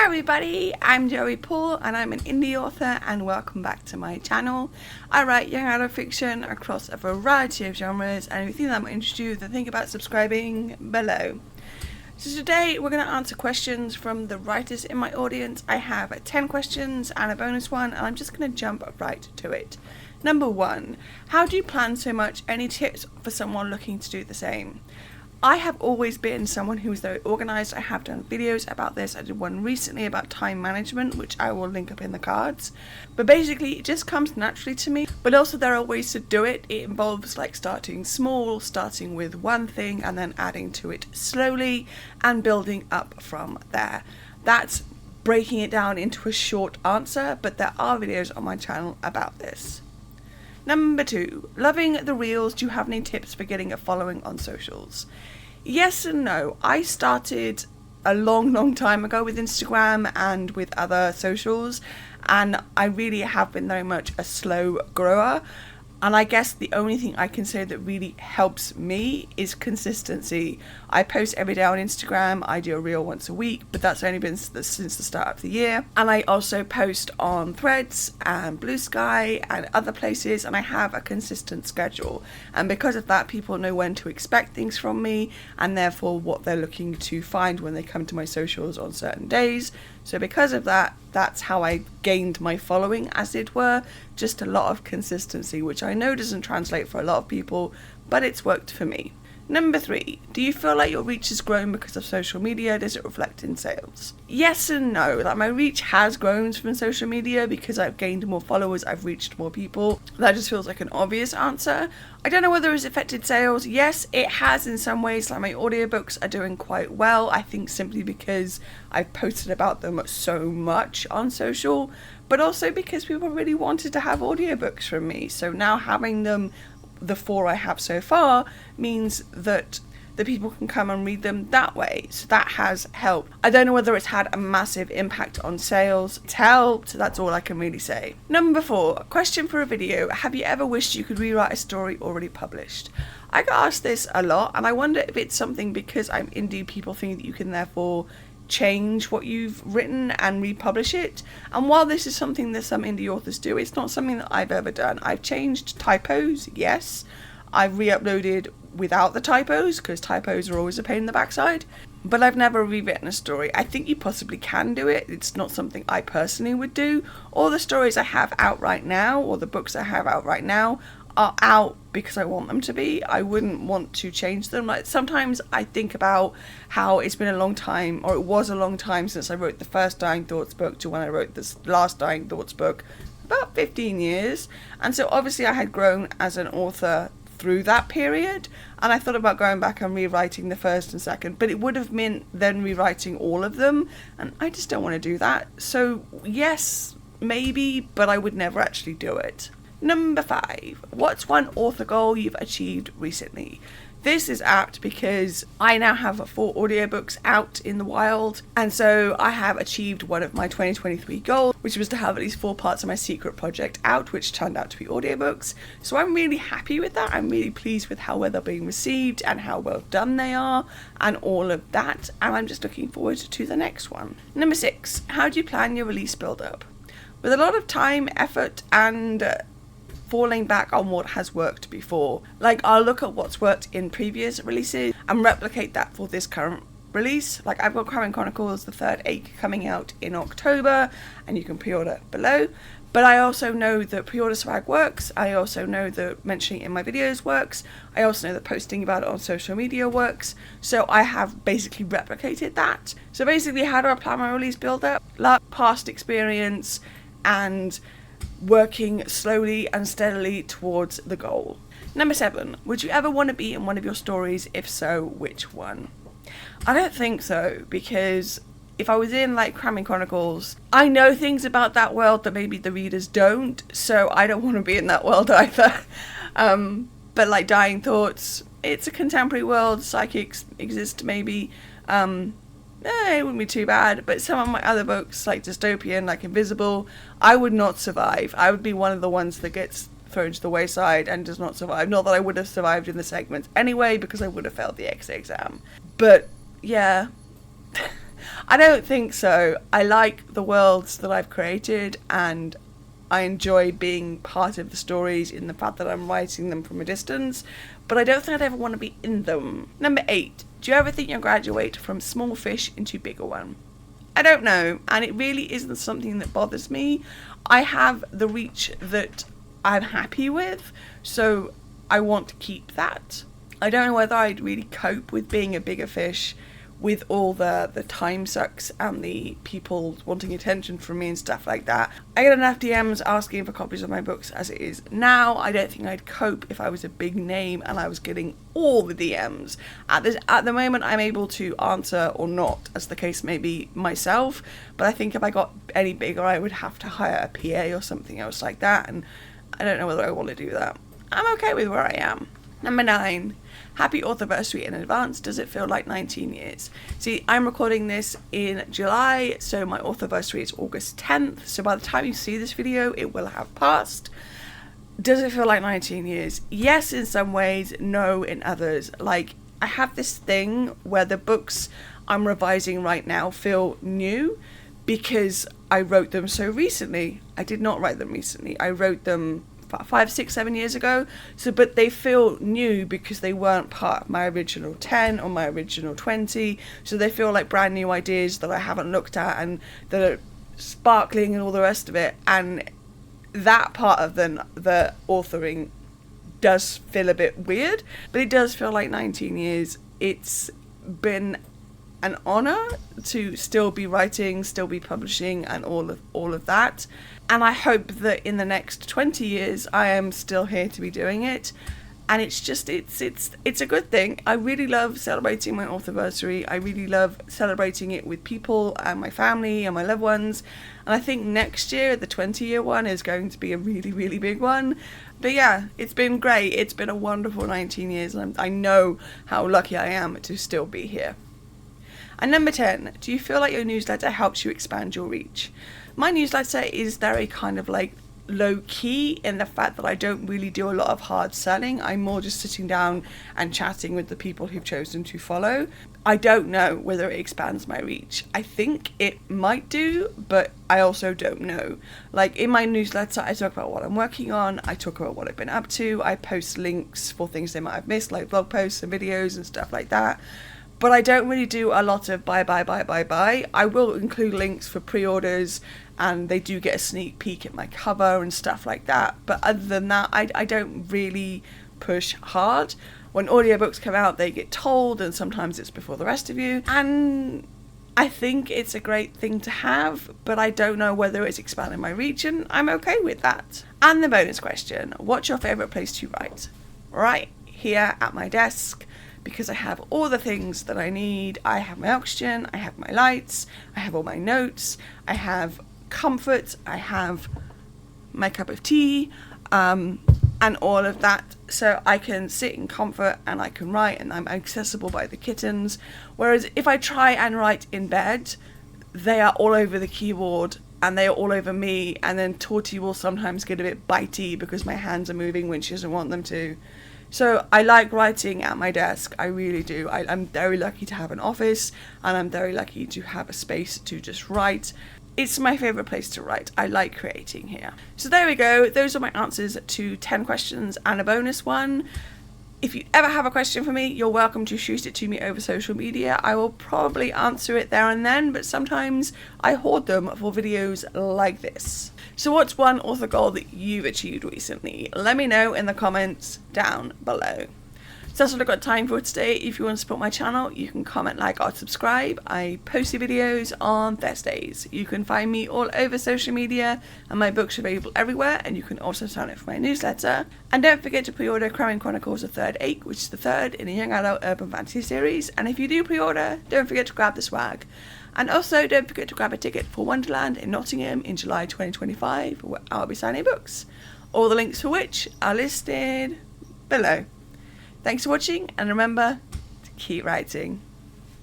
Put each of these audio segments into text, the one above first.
everybody, I'm Joey Paul and I'm an indie author, and welcome back to my channel. I write young adult fiction across a variety of genres, and if you think that might interest you, then think about subscribing below. So today we're going to answer questions from the writers in my audience. I have 10 questions and a bonus one, and I'm just going to jump right to it. Number 1, how do you plan so much? Any tips for someone looking to do the same? I have always been someone who is very organised. I have done videos about this. I did one recently about time management, which I will link up in the cards. But basically it just comes naturally to me. But also there are ways to do it. It involves like starting small, starting with one thing and then adding to it slowly and building up from there. That's breaking it down into a short answer, but there are videos on my channel about this. Number 2, loving the reels. Do you have any tips for getting a following on socials? Yes and no. I started a long time ago with Instagram and with other socials, and I really have been very much a slow grower. And I guess the only thing I can say that really helps me is consistency. I post every day on Instagram. I do a reel once a week, but that's only been since the start of the year. And I also post on Threads and Blue Sky and other places, and I have a consistent schedule. And because of that, people know when to expect things from me, and therefore what they're looking to find when they come to my socials on certain days. So because of that, that's how I gained my following, as it were. Just a lot of consistency, which I know doesn't translate for a lot of people, but it's worked for me. Number 3, do you feel like your reach has grown because of social media? Does it reflect in sales? Yes and no. Like, my reach has grown from social media because I've gained more followers, I've reached more people. That just feels like an obvious answer. I don't know whether it's affected sales. Yes, it has in some ways. Like, my audiobooks are doing quite well, I think simply because I've posted about them so much on social, but also because people really wanted to have audiobooks from me. So now having them, the 4 I have so far, means that the people can come and read them that way. So that has helped. I don't know whether it's had a massive impact on sales. It's helped. That's all I can really say. Number 4, question for a video. Have you ever wished you could rewrite a story already published? I get asked this a lot, and I wonder if it's something because I'm indie, people think that you can therefore change what you've written and republish it. And while this is something that some indie authors do, it's not something that I've ever done. I've changed typos, yes. I've re-uploaded without the typos, because typos are always a pain in the backside. But I've never rewritten a story. I think you possibly can do it. It's not something I personally would do. All the stories I have out right now, or the books I have out right now, are out because I want them to be. I wouldn't want to change them. Like, sometimes I think about how it's been a long time, or it was a long time since I wrote the first Dying Thoughts book to when I wrote this last Dying Thoughts book, about 15 years. And so obviously I had grown as an author through that period, and I thought about going back and rewriting the first and second, but it would have meant then rewriting all of them, and I just don't want to do that. So yes, maybe, but I would never actually do it. Number 5, what's one author goal you've achieved recently? This is apt because I now have 4 audiobooks out in the wild, and so I have achieved one of my 2023 goals, which was to have at least 4 parts of my secret project out, which turned out to be audiobooks. So I'm really happy with that. I'm really pleased with how well they're being received and how well done they are and all of that, and I'm just looking forward to the next one. Number 6, how do you plan your release build-up? With a lot of time, effort, and falling back on what has worked before. Like, I'll look at what's worked in previous releases and replicate that for this current release. Like, I've got Crime Chronicles, the 3rd Ache, coming out in October, and you can pre-order below. But I also know that pre-order swag works. I also know that mentioning it in my videos works. I also know that posting about it on social media works. So I have basically replicated that. So basically, how do I plan my release build-up? Past experience and working slowly and steadily towards the goal. Number 7, would you ever want to be in one of your stories? If so, which one? I don't think so, because if I was in like Crime Chronicles, I know things about that world that maybe the readers don't, so I don't want to be in that world either. But like Dying Thoughts, it's a contemporary world, psychics exist maybe. It wouldn't be too bad, but some of my other books, like dystopian, like Invisible, I would not survive. I would be one of the ones that gets thrown to the wayside and does not survive. Not that I would have survived in the segments anyway, because I would have failed the exit exam. But yeah, I don't think so. I like the worlds that I've created, and I enjoy being part of the stories in the fact that I'm writing them from a distance, but I don't think I'd ever want to be in them. Number 8. Do you ever think you'll graduate from small fish into bigger one? I don't know, and it really isn't something that bothers me. I have the reach that I'm happy with, so I want to keep that. I don't know whether I'd really cope with being a bigger fish with all the time sucks and the people wanting attention from me and stuff like that. I get enough DMs asking for copies of my books as it is now. I don't think I'd cope if I was a big name and I was getting all the DMs. At the moment, I'm able to answer or not, as the case may be, myself, but I think if I got any bigger, I would have to hire a PA or something else like that, and I don't know whether I want to do that. I'm okay with where I am. Number 9. Happy Authorversary in advance. Does it feel like 19 years? See, I'm recording this in July, so my Authorversary is August 10th. So by the time you see this video, it will have passed. Does it feel like 19 years? Yes, in some ways. No, in others. Like, I have this thing where the books I'm revising right now feel new because I wrote them so recently. I did not write them recently. I wrote them 5, 6, 7 years ago. So, but they feel new because they weren't part of my original 10 or my original 20. So they feel like brand new ideas that I haven't looked at and that are sparkling and all the rest of it. And that part of the authoring does feel a bit weird, but it does feel like 19 years. It's been an honor to still be writing, still be publishing, and all of that. And I hope that in the next 20 years I am still here to be doing it. And it's just it's a good thing. I really love celebrating my Authorversary. I really love celebrating it with people and my family and my loved ones. And I think next year, the 20-year one, is going to be a really, really big one. But yeah, it's been great. It's been a wonderful 19 years, and I know how lucky I am to still be here. And number 10, do you feel like your newsletter helps you expand your reach? My newsletter is very kind of like low key in the fact that I don't really do a lot of hard selling. I'm more just sitting down and chatting with the people who've chosen to follow. I don't know whether it expands my reach. I think it might do, but I also don't know. Like in my newsletter, I talk about what I'm working on. I talk about what I've been up to. I post links for things they might have missed, like blog posts and videos and stuff like that. But I don't really do a lot of buy. I will include links for pre-orders, and they do get a sneak peek at my cover and stuff like that. But other than that, I don't really push hard. When audiobooks come out, they get told, and sometimes it's before the rest of you. And I think it's a great thing to have, but I don't know whether it's expanding my reach, and I'm okay with that. And the bonus question, what's your favourite place to write? Right here at my desk, because I have all the things that I need. I have my oxygen, I have my lights, I have all my notes, I have comfort, I have my cup of tea, and all of that, so I can sit in comfort and I can write, and I'm accessible by the kittens. Whereas if I try and write in bed, they are all over the keyboard and they are all over me, and then Torty will sometimes get a bit bitey because my hands are moving when she doesn't want them to. So I like writing at my desk, I really do. I'm very lucky to have an office, and I'm very lucky to have a space to just write. It's my favourite place to write. I like creating here. So there we go. Those are my answers to 10 questions and a bonus one. If you ever have a question for me, you're welcome to shoot it to me over social media. I will probably answer it there and then, but sometimes I hoard them for videos like this. So what's one author goal that you've achieved recently? Let me know in the comments down below. So that's all I've got time for today. If you want to support my channel, you can comment, like, or subscribe. I post the videos on Thursdays. You can find me all over social media, and my books are available everywhere, and you can also sign up for my newsletter. And don't forget to pre-order Crowing Chronicles: The Third Ache, which is the third in a young adult urban fantasy series. And if you do pre-order, don't forget to grab the swag. And also don't forget to grab a ticket for Wonderland in Nottingham in July 2025, where I'll be signing books. All the links for which are listed below. Thanks for watching, and remember to keep writing.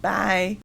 Bye.